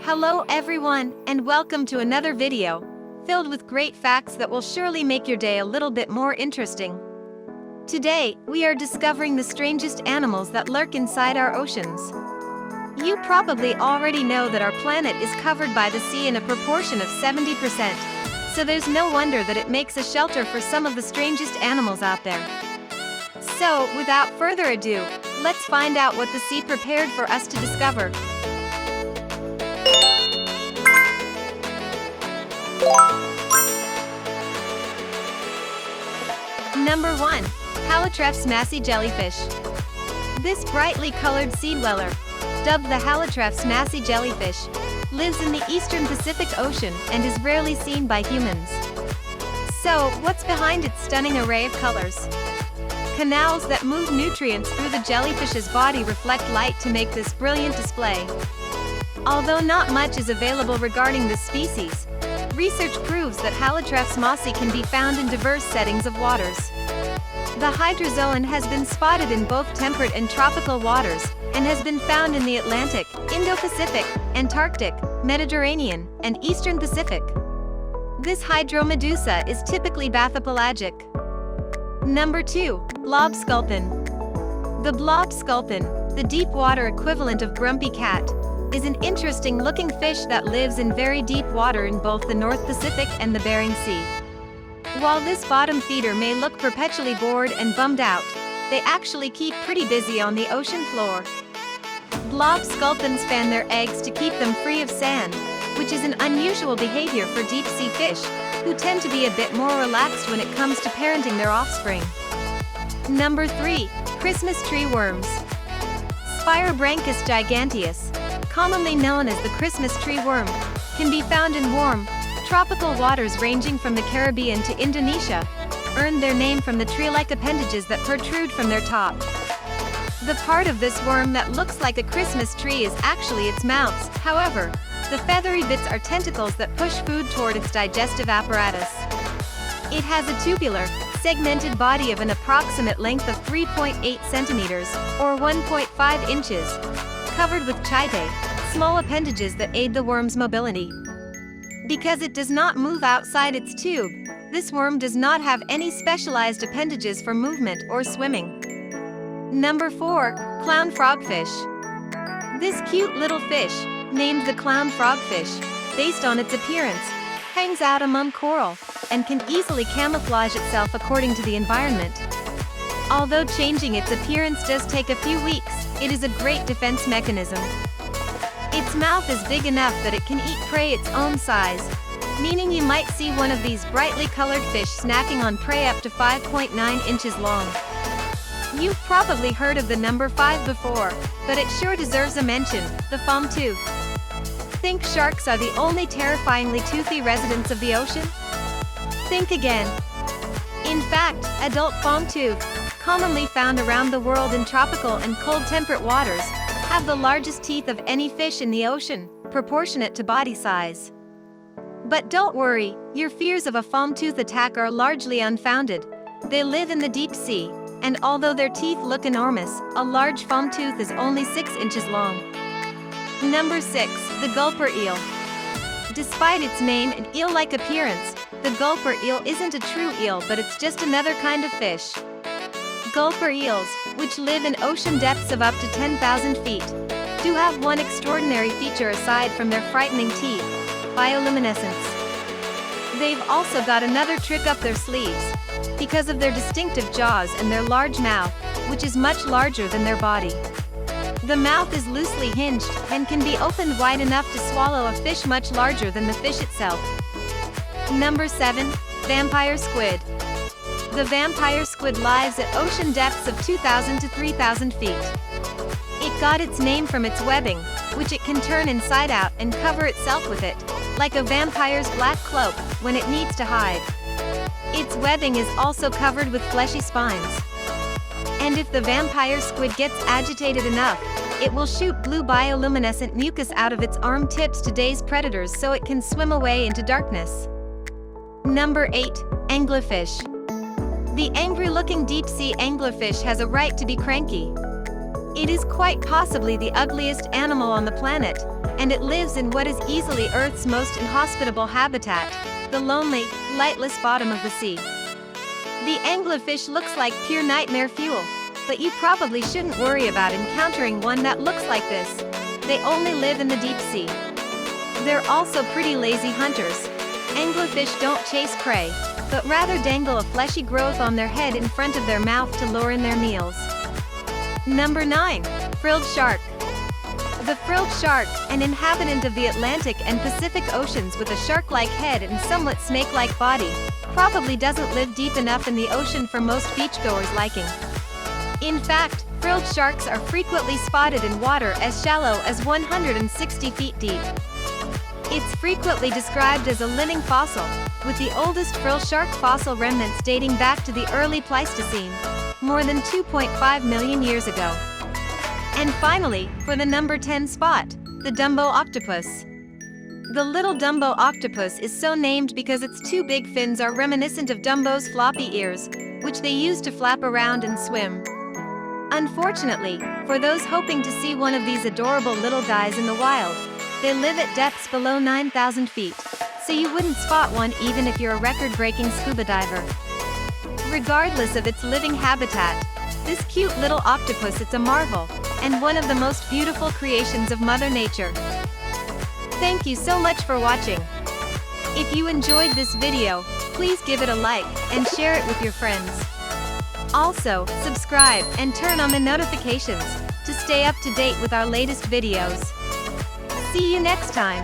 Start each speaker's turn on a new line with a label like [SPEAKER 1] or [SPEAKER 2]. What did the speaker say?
[SPEAKER 1] Hello everyone, and welcome to another video, filled with great facts that will surely make your day a little bit more interesting. Today, we are discovering the strangest animals that lurk inside our oceans. You probably already know that our planet is covered by the sea in a proportion of 70%, so there's no wonder that it makes a shelter for some of the strangest animals out there. So, without further ado, let's find out what the sea prepared for us to discover. Number 1. Halitraph's massy jellyfish. This brightly colored sea dweller, dubbed the Halitraph's massy jellyfish, lives in the eastern Pacific Ocean and is rarely seen by humans. So, what's behind its stunning array of colors? Canals that move nutrients through the jellyfish's body reflect light to make this brilliant display. Although not much is available regarding this species, research proves that Halitraph's massy can be found in diverse settings of waters. The hydrozoan has been spotted in both temperate and tropical waters, and has been found in the Atlantic, Indo-Pacific, Antarctic, Mediterranean, and Eastern Pacific. This hydromedusa is typically bathypelagic. Number 2. Blob sculpin. The blob sculpin, the deep water equivalent of grumpy cat, is an interesting-looking fish that lives in very deep water in both the North Pacific and the Bering Sea. While this bottom feeder may look perpetually bored and bummed out, they actually keep pretty busy on the ocean floor. Blob sculpins fan their eggs to keep them free of sand, which is an unusual behavior for deep-sea fish, who tend to be a bit more relaxed when it comes to parenting their offspring. Number 3. Christmas tree worms. Spirobranchus giganteus, commonly known as the Christmas tree worm, can be found in warm, tropical waters ranging from the Caribbean to Indonesia, earned their name from the tree-like appendages that protrude from their top. The part of this worm that looks like a Christmas tree is actually its mouth. However, the feathery bits are tentacles that push food toward its digestive apparatus. It has a tubular, segmented body of an approximate length of 3.8 centimeters, or 1.5 inches, covered with chaetae, small appendages that aid the worm's mobility. Because it does not move outside its tube, this worm does not have any specialized appendages for movement or swimming. Number 4. Clown frogfish. This cute little fish, named the clown frogfish, based on its appearance, hangs out among coral, and can easily camouflage itself according to the environment. Although changing its appearance does take a few weeks, it is a great defense mechanism. Its mouth is big enough that it can eat prey its own size, meaning you might see one of these brightly colored fish snacking on prey up to 5.9 inches long. You've probably heard of the number 5 before, but it sure deserves a mention, the fawn tooth. Think sharks are the only terrifyingly toothy residents of the ocean? Think again. In fact, adult fawn tooth, commonly found around the world in tropical and cold temperate waters, have the largest teeth of any fish in the ocean, proportionate to body size. But don't worry, your fears of a fawn tooth attack are largely unfounded. They live in the deep sea, and although their teeth look enormous, a large fawn tooth is only 6 inches long. Number 6. The gulper eel. Despite its name and eel-like appearance, the gulper eel isn't a true eel, but it's just another kind of fish. Gulper eels, which live in ocean depths of up to 10,000 feet, do have one extraordinary feature aside from their frightening teeth: bioluminescence. They've also got another trick up their sleeves, because of their distinctive jaws and their large mouth, which is much larger than their body. The mouth is loosely hinged, and can be opened wide enough to swallow a fish much larger than the fish itself. Number 7. Vampire squid. The vampire squid lives at ocean depths of 2,000 to 3,000 feet. It got its name from its webbing, which it can turn inside out and cover itself with it, like a vampire's black cloak, when it needs to hide. Its webbing is also covered with fleshy spines. And if the vampire squid gets agitated enough, it will shoot blue bioluminescent mucus out of its arm tips to daze predators so it can swim away into darkness. Number 8. Anglerfish. The angry-looking deep-sea anglerfish has a right to be cranky. It is quite possibly the ugliest animal on the planet, and it lives in what is easily Earth's most inhospitable habitat, the lonely, lightless bottom of the sea. The anglerfish looks like pure nightmare fuel, but you probably shouldn't worry about encountering one that looks like this. They only live in the deep sea. They're also pretty lazy hunters. Anglerfish don't chase prey, but rather dangle a fleshy growth on their head in front of their mouth to lure in their meals. Number 9. Frilled shark. The frilled shark, an inhabitant of the Atlantic and Pacific Oceans with a shark-like head and somewhat snake-like body, probably doesn't live deep enough in the ocean for most beachgoers' liking. In fact, frilled sharks are frequently spotted in water as shallow as 160 feet deep. It's frequently described as a living fossil, with the oldest frill shark fossil remnants dating back to the early Pleistocene, more than 2.5 million years ago. And finally, for the number 10 spot, the Dumbo octopus. The little Dumbo octopus is so named because its two big fins are reminiscent of Dumbo's floppy ears, which they use to flap around and swim. Unfortunately, for those hoping to see one of these adorable little guys in the wild, they live at depths below 9,000 feet, so you wouldn't spot one even if you're a record-breaking scuba diver. Regardless of its living habitat, this cute little octopus is a marvel, and one of the most beautiful creations of Mother Nature. Thank you so much for watching. If you enjoyed this video, please give it a like and share it with your friends. Also, subscribe and turn on the notifications to stay up to date with our latest videos. See you next time.